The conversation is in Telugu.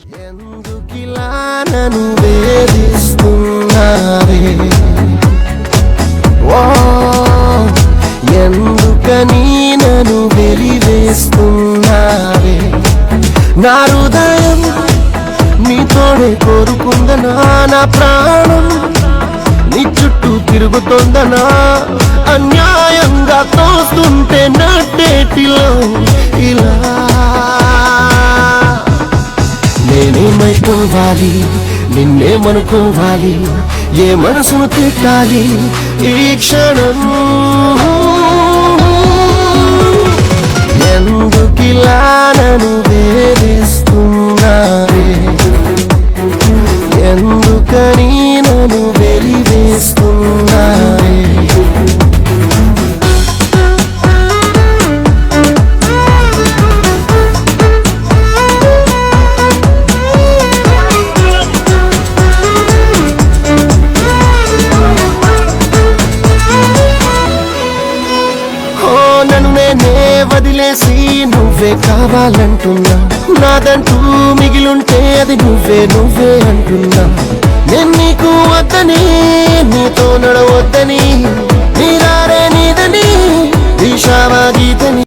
ఎందుకిలా నన్ను వేధిస్తున్నావే ఓ ఎందుకని నన్ను వెలివేస్తున్నావే నా హృదయం నీతోడే కోరుకుందనా నా ప్రాణం నీ చుట్టూ తిరుగుతుందనా అన్యాయంగా తోస్తుంటే నట్టేటిలో ఇలా నేనేమైపోవాలి నిన్నేమనుకోవాలి ఏ మనసును తిట్టాలి ఈ క్షణం ఎందుకిలా నన్ను వేధిస్తున్నావే ఎందుకని నన్ను వెలివేస్తున్నావే వదిలేసి నువ్వే కావాలంటున్నా నాదంటూ మిగిలుంటే అది నువ్వే అంటున్నా నేను నీకు వద్దని నీతో నడవద్దని